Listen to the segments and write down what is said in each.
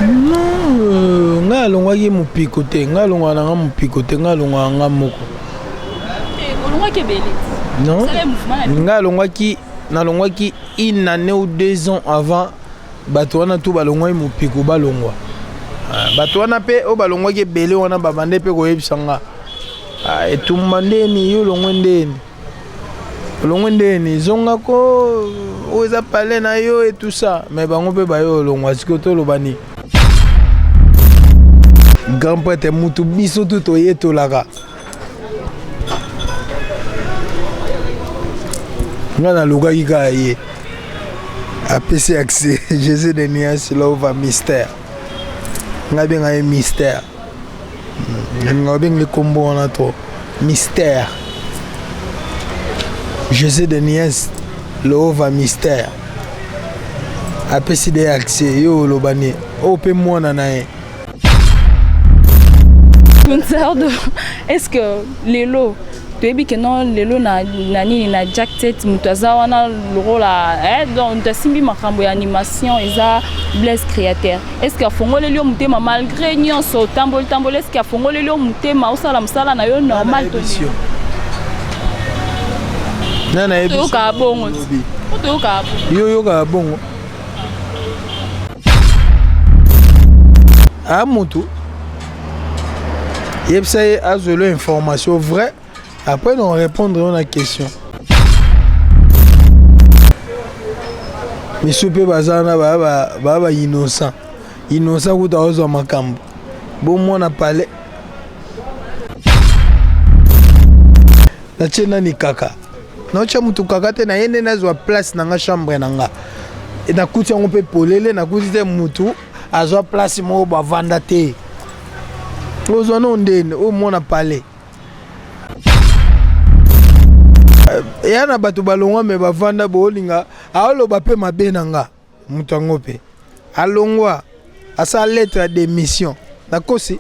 Non, nga longwaki mupiko te, nga longwa na nga mupiko te, nga longwa nga moko. Olongwaki bele. Non, nga longwaki une année ou 2 ans avant bato wana tout balongwaki mupiko balongwa. Bato wana pe o balongwaki bele wana babande pe koyebisa nga. Etumba ndeni yo longwe ndeni. Longwe ndeni zonga ko oza pale na yo et tout ça, mais bango pe bayo longwa sikoto lobani. Grand prêtre mutu biso tout oyeto laka. Ngana lugaki ka ye. APC accès Jésus de Nias lova mystère. Ngabe ngaye mystère. Ngabe ngi kombo na to mystère. Jésus de Nias lova mystère. APC de accès yo lobani. Ope mwana na ye. Est-ce que Lelo, tu es que non, Lelo na Jack Tet, Mutaza, on a le rôle à donc tu simbi makambo animation et ça blesse créateur. Est-ce que Fongo Lelo mutema malgré nyon so tambol est-ce que Fongo Lelo mutema osala msala na yo normal to Nana ebi. Ka bongo. To ka bongo. Yo ka bongo. A mutu. Il y a des informations vraies. Après, nous répondrons à la question. Mais ce peut pas innocent. Innocent ou dans un macambo. Bon, moi, on a parlé. La tienne ni kaka. Non, tu as mutu kaka te na yende na zo place na nga chambre na nga. Et na kuti on peut polele na kuti te mutu a zo place mo ba vanda te. Ozono ndene o mona parler. Yana batu balongwa me bavanda bolinga aoloba pe mabe nanga mutango pe. Alongwa asa lettre de mission. Nakosi.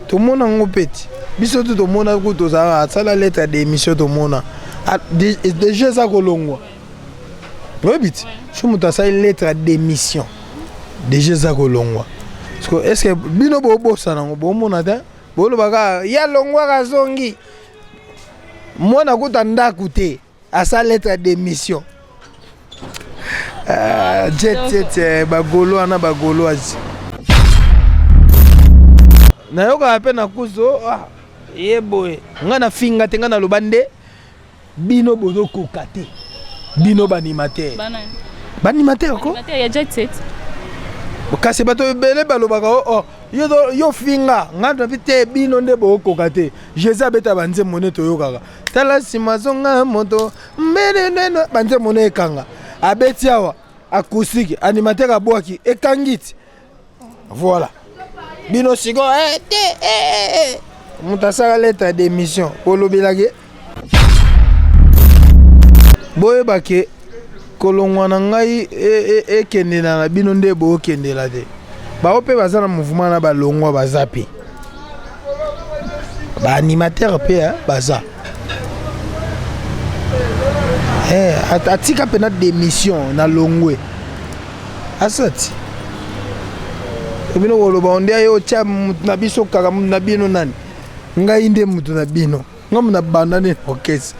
To mona ngopeti. Biso to mona ku to za asa la lettre de mission to mona. Déjà ça kolongwa. Robit. Je mutasa lettre de mission. Déjà ça kolongwa. Est-ce que bino bobo sana bo mona ta bolo baka ya longwa ka zongi mona kutanda kute asa lettre de mission jet bagolo ana bagolo azi na yoka ape na kuzo yeboe ngana finga te ngana lobande bino bozo kokate bino banimateur banimateur ko banimateur ya jet set. Kasi bato bele balobaka yo finga ngando vite bino nde bokoka te Jésus beta banze mone to yokaka tala simazonga moto mbele neno banze mone ekanga abeti awa acoustique animateur abwaki ekangiti voilà bino sigo mutasaka lettre d'émission polobelage boye bake kolongwa na ngai ekende na bino nde bo kende la de ba ope baza na mouvement na balongwa baza pe ba animateur pe baza atika pena d'émission na longwe asati bino woloba onde ayo cha na biso kaka na bino nani ngai nde mutu na bino ngamu na bandane okesa.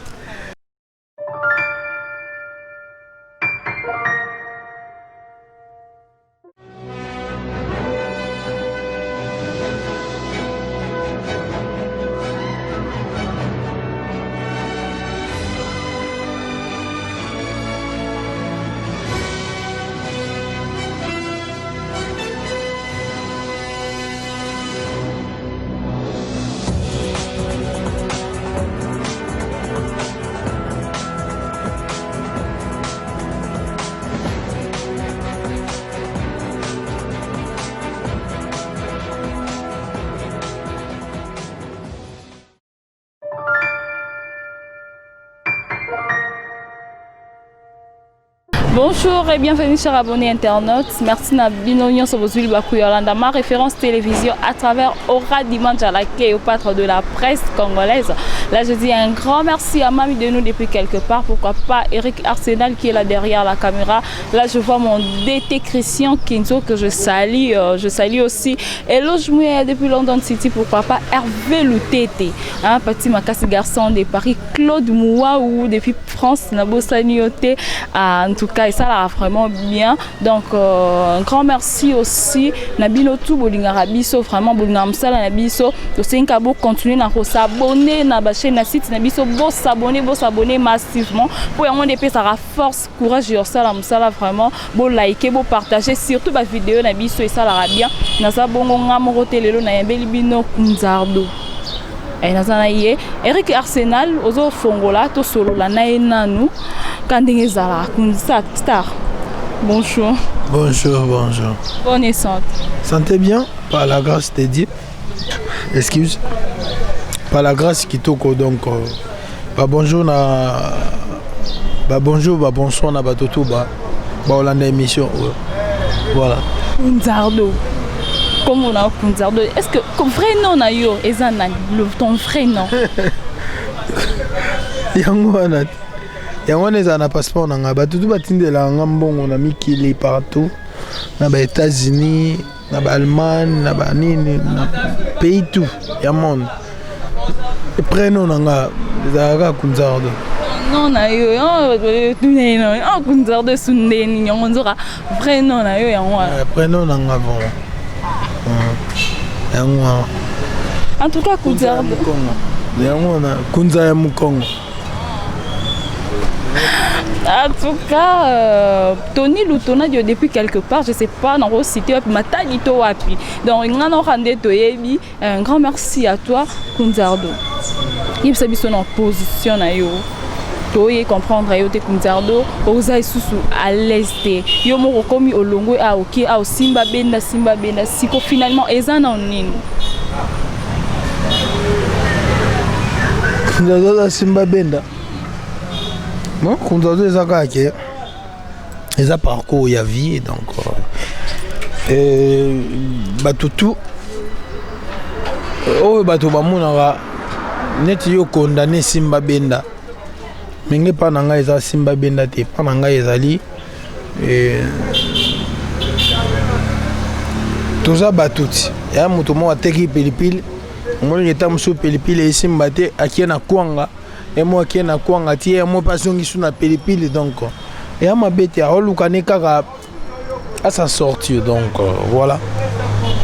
Bonjour et bienvenue chers abonnés internautes. Merci Nabino sur vos huiles Bakuyolanda, ma référence télévision à travers Aura Dimanche à la clé au patron de la presse congolaise. Là je dis un grand merci à Mami de nous depuis quelque part. Pourquoi pas Eric Arsenal qui est là derrière la caméra. Là je vois mon DT Christian Kinzo que je salue. Je salue aussi Hello Jmoué depuis London City. Pourquoi pas Hervé Loutete, un petit Makassi garçon de Paris. Claude Mouaou depuis France Nabosa Nioté. En tout cas et ça là vraiment bien. Donc un grand merci aussi Nabino tout bolinga rabiso vraiment bolinga msala nabiso to senka bo continuer na s'abonner na ba chaîne na site nabiso bo s'abonner massivement pour yango de ça force courage yo sala msala vraiment bo liker bo partager surtout ba vidéo nabiso et ça la bien na sa bongo ngamo lelo na yembeli bino kunzardo et nazana ye Eric Arsenal ozo fongola to solo la na enanu kandenge zala kunza star. Bonjour. Bonjour, bonjour. Bonne santé. Sentez bien, par la grâce de Dieu. Excuse. Par la grâce qui toko donc bonjour na bonjour bonsoir na batoto Hollande émission. Voilà. Kunzardo. Comme on a Kunzardo. Est-ce que vrai nom na yo ezana ton vrai nom? Yango na passeport nanga batutu batindela nga mbongo na mikili partout na ba États-Unis na ba Allemagne na ba nini na pays tout ya monde et prénom nanga ezalaka Kunzardo non na yo tuneno Kunzardo sundeni nyongo nzoka vrai nom na yo yango prénom nanga bon yango en tout cas Kunzardo yango na Kunza ya Mukongo. En tout cas, Tony Lutona depuis quelque part, je sais pas, dans le site, Matanito Wapi. Donc, un grand merci à toi, Kunzardo. Il s'est mis en position à yo. Toye comprendre yo te Kunzardo, oza isusu à l'est. Yo mo komi olongo a oki a Simba Benda siko finalement ezana onini. Kunzardo Simba Benda. Non, Kunzardo ezaka ke eza parcours ya vie donc batutu bato bamonaka neti yo condamné Simba Benda mingi pa na ngai eza Simba Benda te pa na ngai ezali toza batuti ya moto moko ateki pilipili omoni eta mosusu pilipili esimba te akie na kwanga et moi qui na kwanga tie moi pas zongi suna pilipili donc et à ma bête à olukane kaka à sa sortie donc voilà.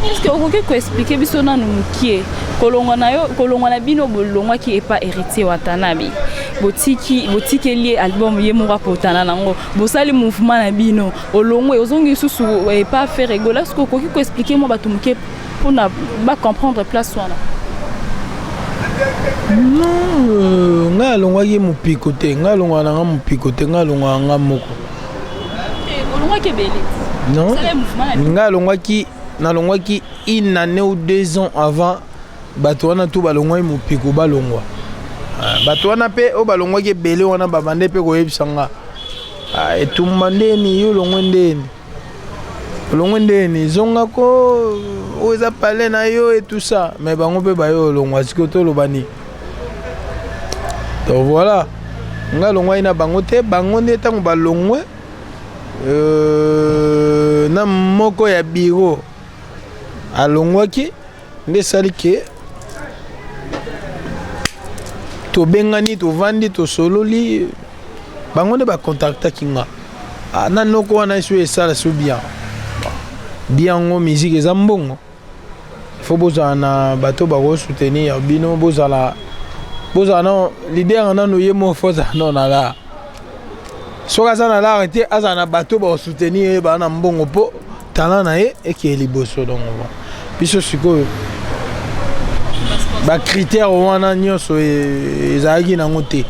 Est-ce que vous pouvez expliquer biso na nukie kolonga na yo kolonga na bino bolonga qui est pas héritier watanabi botiki lié album ye mo rapportana nango bosali mouvement na bino olongo ozongi susu et pas faire rigoler. Est-ce que vous pouvez expliquer moi batumuke pour na ba comprendre place wana? Non, nga longa ye mupiko te, nga longa na nga mupiko te, nga longa nga moko. Longa ke beli. Non. Nga longa ki na longa ki une année ou 2 ans avant bato wana tout balongwa ye mupiko balongwa. Bato wana pe o balongwa ke beli wana babande pe ko yebisanga. Etumba ndeni yo longwa ndeni. Longwa ndeni zonga ko oza parler na yo et tout ça mais bango pe ba yo longwa sikoto lobani. Donc voilà, nga longwa ina bango te bango nde tango balongwe na moko ya biro alongwaki nde sali ke to bengani to vandi to sololi bango nde ba contactaki nga na noko wana iso esala so bien ngo musique eza mbongo faut bozala na bato bako soutenir bino bozala non leader na no yemo foza non na la soka sana la arrêter azana bato ba soutenir ba na mbongo po talent na ye et qui est liboso donc biso sikoyo ba critère wana nyoso ezali na ngote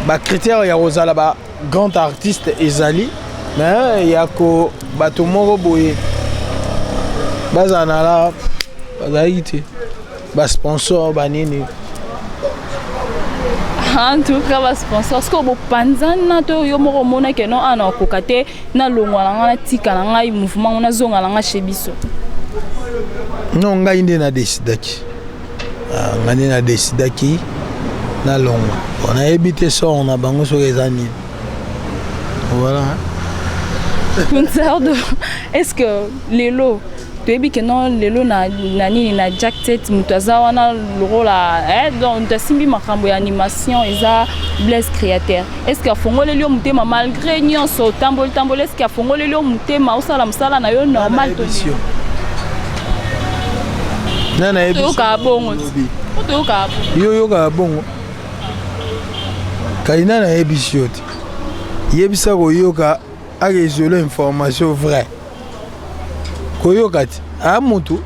ba critère ya rozala ba grand artiste ezali mais ya ko bato moko boye bazana la bazali te ba sponsor ba nini. En tout cas, va sponsor. Parce que bon panzana to yo moko mona ke non ana kokate na longwa na tika na ngai mouvement na zonga na chez biso. Non ngai inde na decidaki. Ngani na decidaki na longwa. On a évité ça on a bango sur les amis. Voilà. Est-ce que Lelo tu que non Lelo na nini na jacket mutaza wana loro la donc tasimbi makambo ya animation eza Blaise créateur est-ce que afongole lio mutema malgré nyonso tambol est-ce que afongole lio mutema osala msala na yo normal to nana ebiso ka bongo to ka yo ka bongo kaina na ebiso yebisa ko yoka a isolé information vraie koyokati a mutu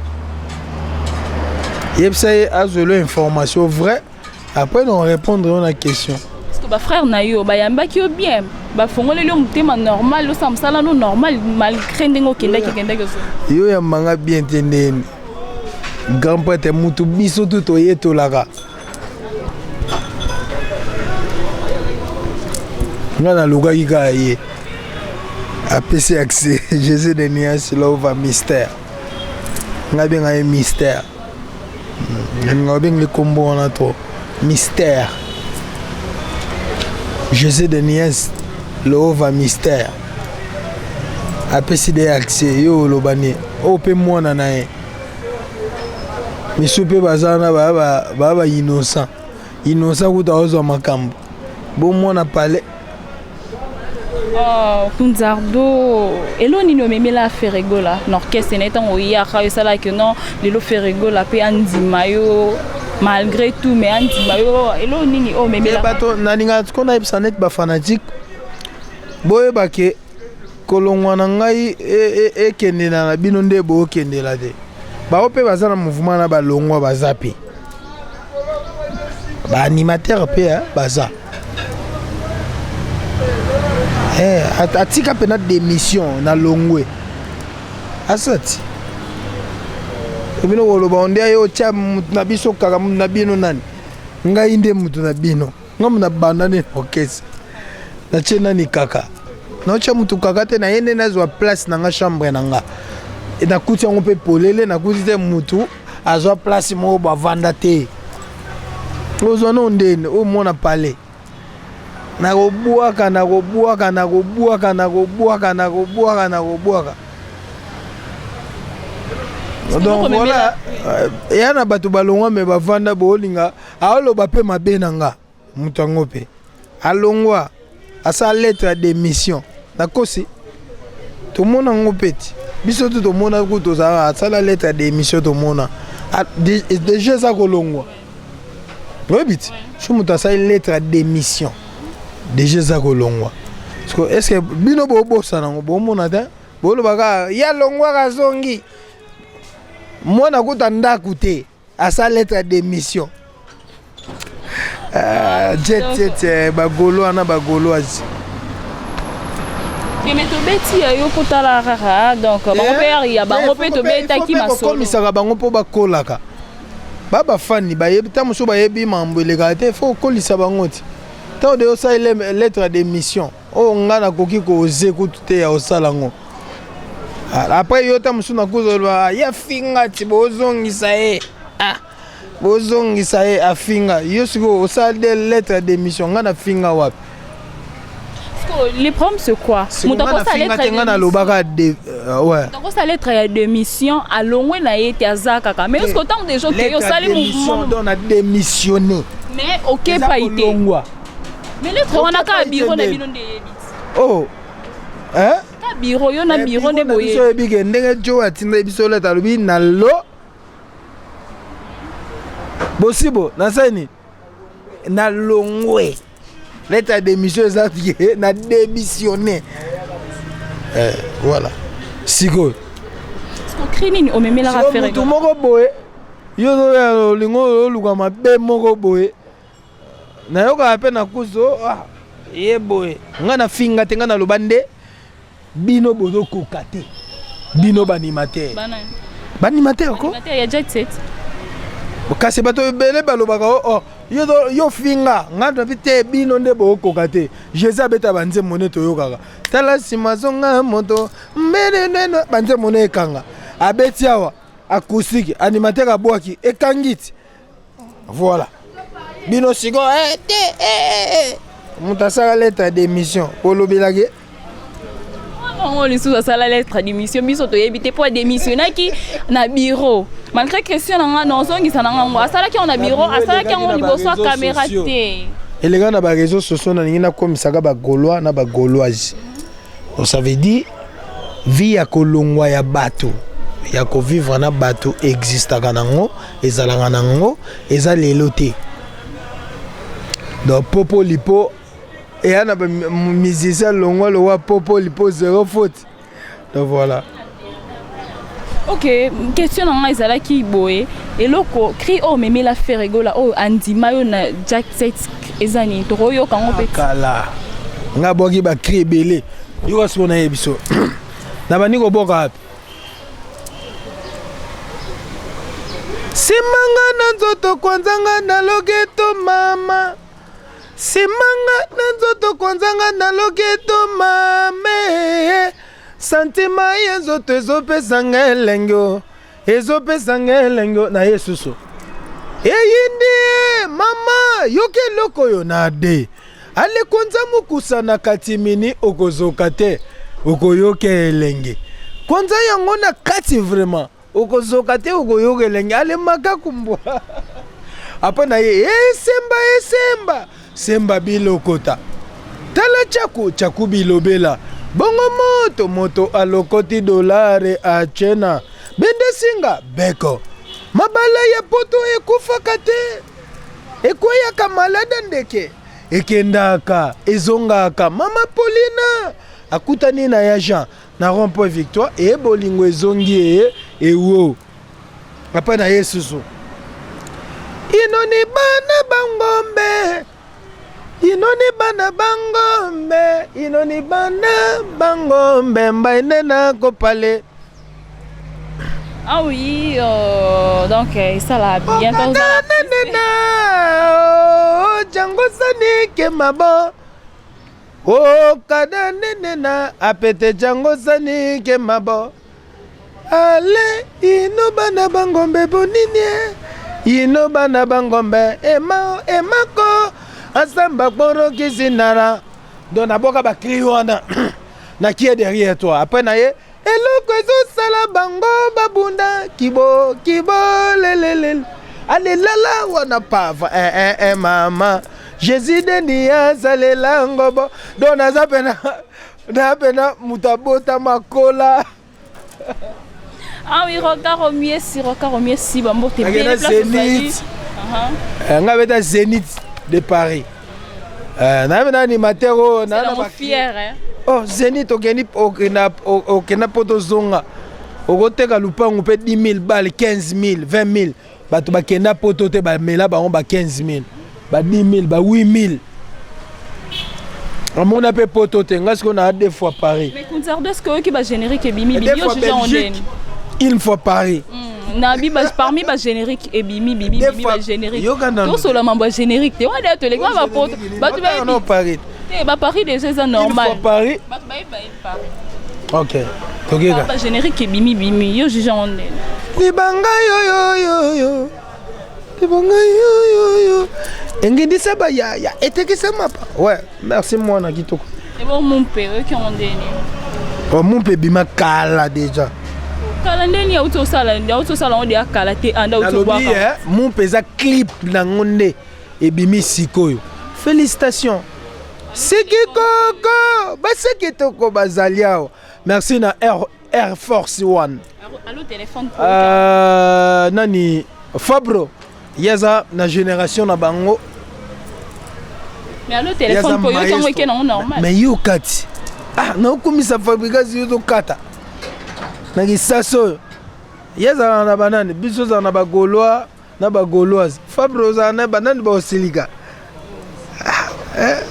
yebisa a isolé information vraie après on répondre à la question parce que ba frère na yo ba yamba ki bien ba fongole le mutema normal lo samsala no normal malgré ndengo kenda so yo ya manga bien tendeni grand prêtre mutu biso tout oyeto laka ngana lugaki ka ye apesi accès Jésus de Nias lova mystère ngabe ngaye mystère ngabe le combo on a trop mystère Jésus de Nias lova mystère apesi de accès yo lobani ope mwana nae misupe bazana baba innocent kuta ozo makambo bon mwana pale. Kunzardo elo nino memela Ferregola n'orchestre n'étant au ya ça là que non Lelo Ferregola pe andimayo malgré tout mais andimayo elo nini o memela bato naninga tukona ipsa net ba fanatique boye bake kolongwa na ngai ekende na bino nde bo kende la de ba ope bazana mouvement na balongwa bazapi ba animateur pe baza atika pena démission na longwe asati ebino woloba onde ayo cha na biso kaka na bino nani ngai nde mutu na bino ngamu na bandane okese na chena ni kaka na cha mutu kaka te na yende na zwa place na nga chambre na nga e na kuti yango pe polele na kuti te mutu azwa place mo ba vanda te ozwa no ndene o mona pale nakobuaka donc voilà yana bato balongwa me bavanda bolinga aoloba pe mabe na nga mutu yango pe alongwa asa lettre ya démission nakosi tomona yango peti biso tu tomona ku tozala asala lettre ya démission tomona déjà eza kolongwa oyebiti so mutu asali lettre ya démission déjà eza kolongwa est-ce que bino bobosa nango bomona te bolobaka ya longwaka zongi mwana kuta ndaku te asa lettre ya démission jet bagolo wana bagoloise mais tobeti yo kotala kaka donc bango pe ya bango pe tobetaki masolo komisaka bango mpo bakolaka babafani bayebi ta mosusu bayebi mambo eleka te fo okolisa bango ti tant de ça il est lettre d'émission oh ngana koki ko oser kutu te ya osala ngo après yo ta musu na kuzolwa ya finga ti bozongisa bozongisa afinga yo siko osala de lettre d'émission ngana finga wapi les problèmes c'est quoi mutako sa lettre ngana lobaka de ouais mutako sa lettre ya démission alongwe na yete azaka ka mais est-ce que tant de gens que yo sali mouvement on a démissionné mais OK pas été mais lettre wana ka bureau na bino ndebiti oh hein ka bureau yo na bureau de boye so ebike ndenge jo atinda biso lettre alobi na lo bosibo na sani na longwe lettre de démission ezati na démissionné voilà siko screening o memela rafere tout moko boye yo ya lingo luka mabe moko boye na yoka pe na kuzo ye boye nga na finga te nga na lobande bino bozo koka te bino banimateur banimateur ko ya jet set kasi bato bele balobaka yo finga ngata pite bino nde bokoka te Jésus abeta banze mone toyokaka tala sima zonga moto mbele neno banze mone ekanga abeti awa acoustique animateur abwaki ekangiti voilà bino sigo mutasaka lettre d'émission olobelaki on les sous ça la lettre d'émission biso to yebite pour démissionner qui na bureau malgré question na non songi ça na ngo asala ki on a bureau asala ki on liboso caméra té et les gars na ba réseaux sociaux na ngina komisaka ba gaulois na ba gauloise donc ça veut dire vie ya kolongwa ya bato ya ko vivre na bato existaka nango ezalanga nango eza lelo te donc popo lipo et il y a un musicien longo le wa popo lipo zéro faute donc voilà. Ok, question na ngai zala ki boye eloko cri o meme la ferregola o andima yo na Jack set ezani to yo kango pe kala nga boki ba cri belé yo ko sona yebiso na bani ko boka simanga na nzoto kwanzanga na loketo mama simanga na nzoto kwanzanga na loketo mame santima ya nzoto ezopesanga elengo na yesuso eyindi mama yoke loko yo na de ale konza mukusa na katimini okozoka te okoyoke elenge konza yango na kati vraiment okozoka te okoyoke elenge ale maka kumbwa apa na ye esemba semba bilokota tala chaku bilobela bongo moto alokoti dolare achena bende singa beko mabala ya poto ekufaka te ekweyaka malada ndeke ekendaka ezongaka mama Paulina akutani na ya Jean na rond-point Victoire e bolingo ezongi ewo apa na Yesusu inoni bana bangombe inoni bana bangombe mbaine na kopale. Ah oui, donc ça l'a bien quand Django sani ke mabo o kada nena apete Django sani ke mabo ale ino bana bangombe bonini ino bana bangombe emako asamba kporo kizinara donc naboka ba cri wana na qui est derrière toi après na ye eloko ezosala bango babunda kibo lelele ale lala wana pava mama Jésus deni azalela ngobo donc naza pena mutabota makola. Ah oui, regarde au mieux si bambo te bien Zénith. Nga beta Zénith de Paris. Na animateur na fier hein. Oh Zénith okena poto zonga. Okoteka lupango pe 10 000 balles, 15 000, 20 000. Bato bakenda poto te ba mela ba 15 000. Ba 10 000, ba 8 000. On a fait poto te nga qu'on a deux fois Paris. Mais concert de ce que ba générique et bimi bimi au en une fois Paris. Nabi parmi ba générique et bimi ba générique. Tout solo mamba générique. Tu vois des les gars ba poto. Ba tu ba Paris. Ba Paris déjà c'est normal. Une fois Paris. Ba Paris. OK. Togega. Ba générique et bimi yo juge en ndene. Libanga yo. Libanga yo. Engindi saba ya etekisa mapa. Ouais, merci moi na kitoko. Et bon mon père qui en ndene. Oh mon père bima kala déjà. Kala ndeni auto sala on dia kala te anda auto ba. Mon pesa clip na ngonde e bimi sikoyo. Félicitations. Siki koko, ba siki toko bazaliao. Merci na Air Force One. Allo téléphone pour nani Fabro. Yaza na génération na bango. Mais allo téléphone pour yo quand week-end on normal. Mais yo kati. Ah, na komisa fabrication yo kata. Na gisaso. Yaza na banane, biso za na ba Gaulois, na ba Gauloise. Fabro za na banane ba osilika.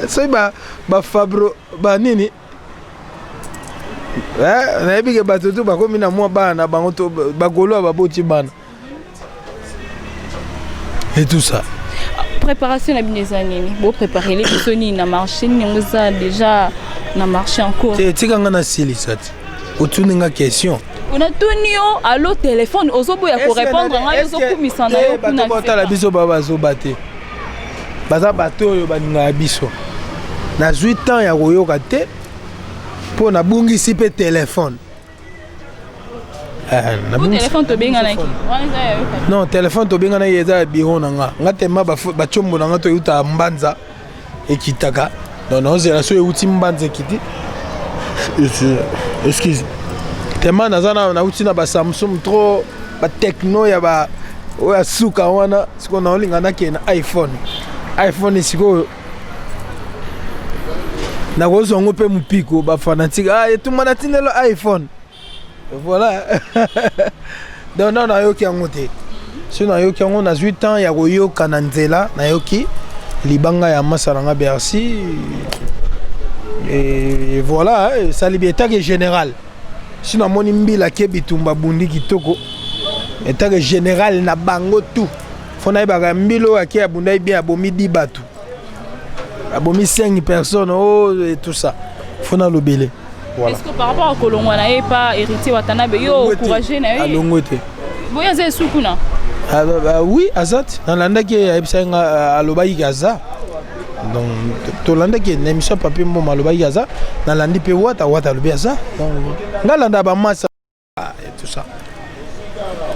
So ba Fabro ba nini? Na ebike batutu ba komi na mwa bana bango to ba Gaulois ba boti bana. Et tout ça. préparation na bineza nini bo préparer les bisoni na marché ni ngoza déjà na marché en cours tika nga na silisati otuninga question on a tuni yo allo téléphone ozoboya ko répondre nga yozo kumisa na yo kuna batala biso baba zo baté baza bato oyo baninga biso na 8 ans ya koyoka te po na bungisi pe téléphone téléphone to benga na ki non téléphone to benga na yeza biro na nga tema ba chombo na nga to yuta mbanza ekitaka non non zela so yuti mbanza ekiti excuse tema nazana na uti na ba Samsung trop ba techno ya ba oya suka wana siko na olinga na ke na iPhone siko na kozongo pe mupiko ba fanatique etumana tinelo iPhone voilà donc non nayoki yango te so nayoki yango na 8 ans ya koyoka na nzela nayoki libanga ya masala nga Bercy et voilà ça liberté général si namoni mbila ke bitumba bundi kitoko état général na bango tout fona ibaka mbilo ake ya bunda bien abomi 10 batu abomi 5 personnes et tout ça fona lobele. Voilà. Est-ce que par rapport à Kolongwa na pas héritier Watanabe yo encouragé na yo alongote boya ze sukuna oui azat nalanda ke ebisanga alobai gaza donc tolanda ke nemisha papi mbo malobai gaza nalandi pe wata lobi aza donc ngalanda ba massa et tout ça.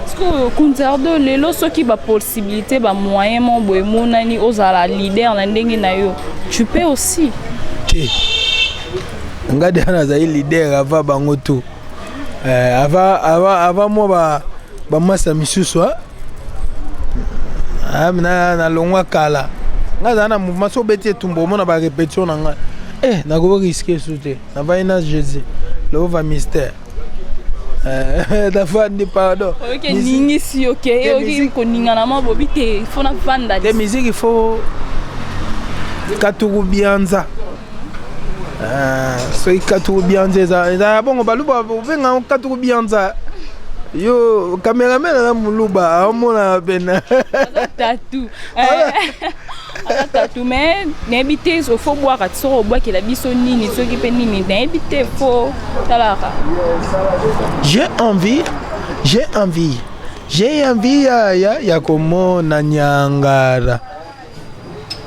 Est-ce que Kunzardo lelo soki ba possibilité ba moyen mon boy monani ozala leader na ndenge na yo tu peux aussi ngade ana za leader ava bango tout ava mo ba massa misusu na longwa kala ngaza na mouvement so beti tumbo mona ba répétition na nga na go risquer souté na va ina Jésus le va mystère da fandi pardon OK ningi si OK OK ko ningana ma bobite fona vanda de musique il faut katuru bianza so ikaturu bianza za bongo baluba venga katuru bianza yo cameraman na muluba amona bena tatu tatu mais n'habiter il faut boire à tsoro boire que la biso nini soki pe nini n'habiter faut talara j'ai envie ya komona nyangara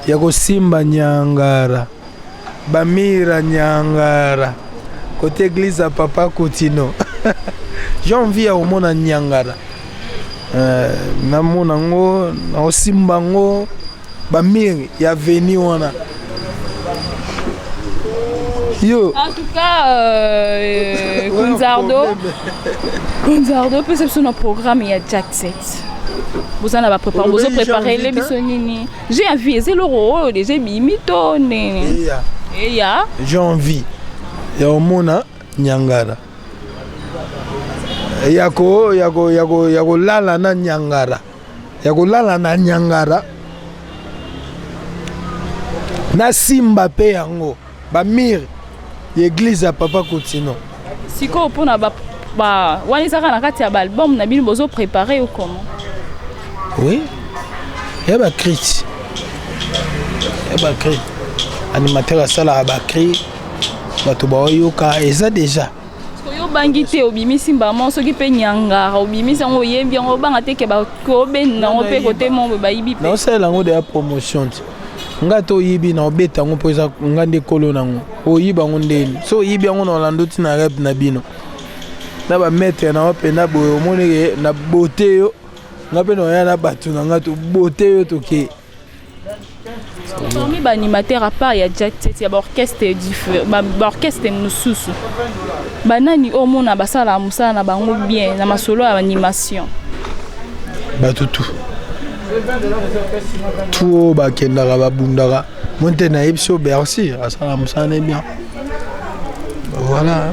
ya kosimba nyangara bamira nyangara côté église à papa Coutinho j'ai envie ya komona nyangara namona ngo na osimba ngo bamiri ya veni wana yo en tout cas Kunzardo peut être sur notre programme il y a Jack 7 vous en avez préparé vous préparer les bisonini j'ai envie c'est le rôle déjà bimito nene et ya j'ai envie ya omona nyangara yako lala na nyangara na simba pe yango bamir l'église ya papa Coutinho siko pona ba wani saka na kati ya album na bino bozo préparer ou comment oui ya ba crit animateur sala ba crit bato ba yoka eza déjà yo bangité obimisi mbamo soki pe nyangara obimisi ngo yembi ngo banga teke ba ko ben na pe côté mon ba yibi pe non c'est la ngo de promotion nga to yibi na obeta ngo poza nga nde kolo nango o yiba ngo ndeni so yibi ngo na lando tina rap na bino na ba mettre na opena boyo moneke na beauté yo nga pe no ya na batu na nga to beauté yo to ke parmi ba animateur à part ya Jack Tete ya orchestre différent ba orchestre mususu banani o mona basala musala na bango bien na masolo ya animation batutu tout bakendaka babundaka monte na yebso Bercy asala musala bien voilà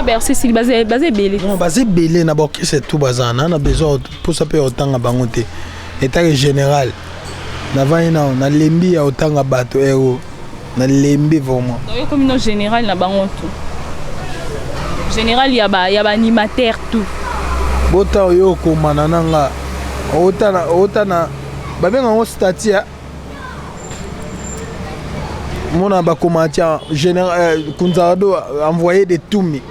Bercy si basé belé non basé belé na orchestre tout bazana na besoin pour ça peut autant bango te état général na vaina na lembi ya otanga bato ero na lembi vraiment donc comme non général na bango tout général ya ba animateur tout bota yo ko manana nga otana babenga ngo statia mon abakomatia général Kunzarado a envoyé des Toumi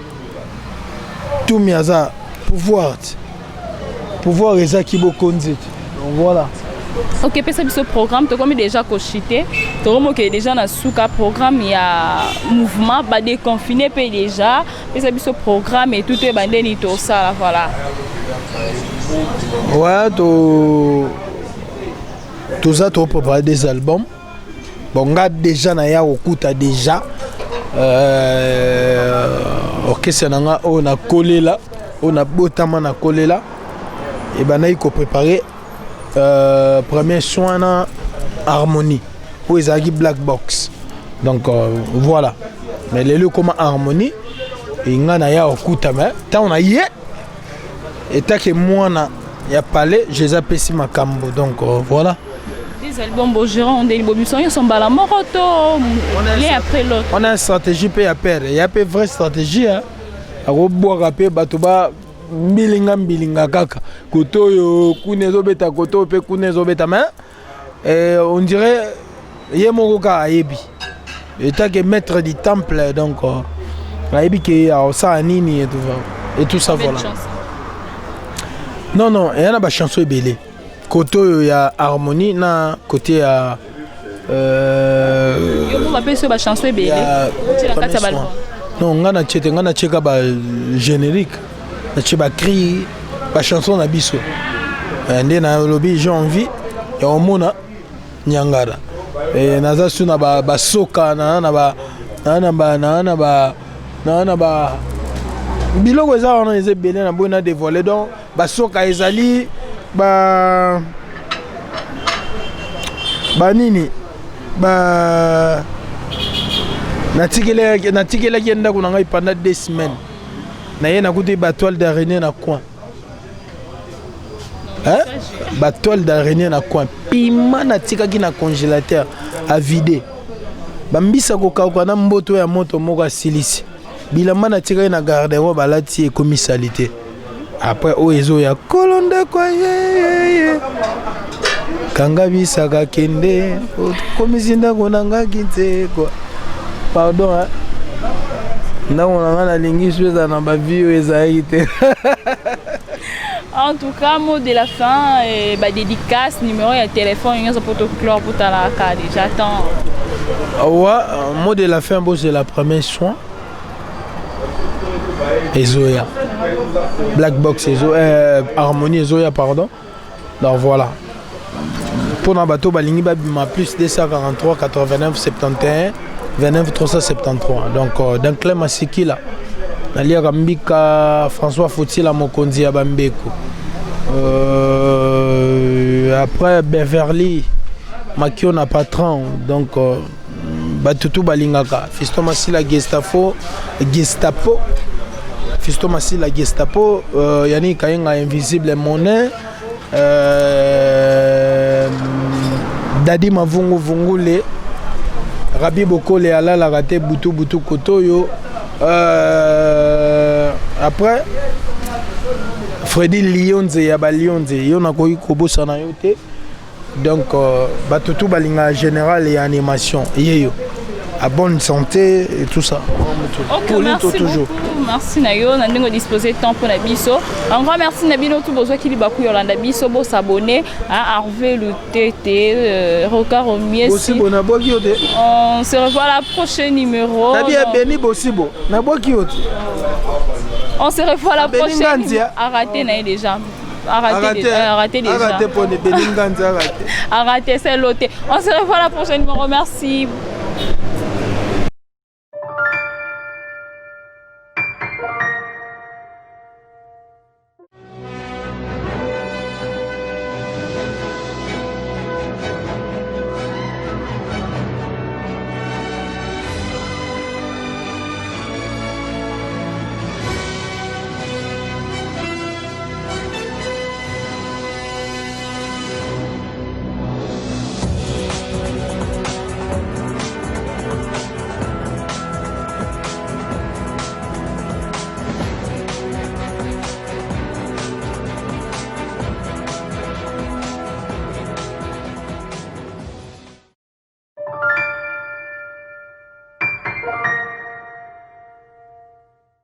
à ça pouvoir ezaki bokonzi. Donc voilà. Ok, puis ce programme, tu as déjà cochité, tu as déjà dans le programme, il y a mouvement, bah déconfiné puis déjà, puis ce programme et tout est bandé tout ça, voilà. Ouais, tout ça, tu as préparé des albums. Bon, on a déjà Naya Okuta déjà. Orchestre on a collé là, on a botamment collé là. Et ben là, il faut préparer. Premier soin en harmonie pour les agis black box. Donc voilà. Mais les lieux comme harmonie, il y a au coup de main. Tant on a y et tant que moi il y a parlé, je les appelle si ma cambo. Donc voilà. Des albums Beaugérant, des albums ils sont bala moroto, l'un après l'autre. On a une stratégie pour y faire. Il y a une vraie stratégie. À boire rapé batoba. Mbilinga kaka koto yo kunezo beta koto pe kunezo beta mais on dirait yemoko ka ayebi état que maître du temple donc ayebi que ça nini et tout ça voilà. Non il y en a ba chanson belé koto ya harmonie na côté ya yo on appelle ça ba chanson belé non ngana cheka ba générique tu vas crier la chanson na biso ndé na lobby j'ai envie et au mona nyangara et naza suna ba soka na ba biloko eza on les belé na bona dévoiler donc ba soka ezali ba nini ba natikela kienda kuna ngai pendant 2 semaines. Naye na goûté ba toile d'araignée na coin. Hein? Ba toile d'araignée na coin. Pima na tika ki na congélateur à vider. Ba mbisa ko ka na mboto ya moto moko silisi. Bilamba na tika na garde-robe balati e commisalité. Après oezo ya kolonde kwa ye. Kanga bisaka kende komisinda konanga kite quoi. Pardon hein. En tout cas, mot de la fin, dédicace, numéro et téléphone, il y a un poteau chlore pour ta la carte. J'attends. Ouais, mot de la fin, c'est la première soin. Ezoya. Black Box, Harmonie, Ezoya, pardon. Donc voilà. Pour un bateau, Balingi Babima plus 243 89 71. 29 373. Donc, dans Clem Masiki là, Nalia Rambika, François Fouti la Mokonzi à Bambeko. Après Beverly, Makio n'a pas 30. Donc, Batutu Balingaka. Fisto Masila Gestapo. Fisto Masila Gestapo. Yani Kayenga Invisible Monnaie. Dadi Mavungu Vungule. Rabi Boko le ala la raté Boutou Kotoyo. Après Freddy Lyonze Yaba Lyonze Yona Koyi Kobo Sanayote. Donc Batutu Balinga général et animation yeyo à bonne santé et tout ça. Ok, merci toujours. Merci Nayo, on a disposé de temps pour Nabiso. Un grand merci Nabino tout besoin qu'il y a Yolanda Biso pour s'abonner à Harvey le TT Rocard au mieux. On se revoit à la prochaine numéro. On se revoit à la prochaine. Arrêtez Nayo déjà. Arrêtez déjà. Arrêtez, c'est l'autre. On se revoit à la prochaine numéro. Merci.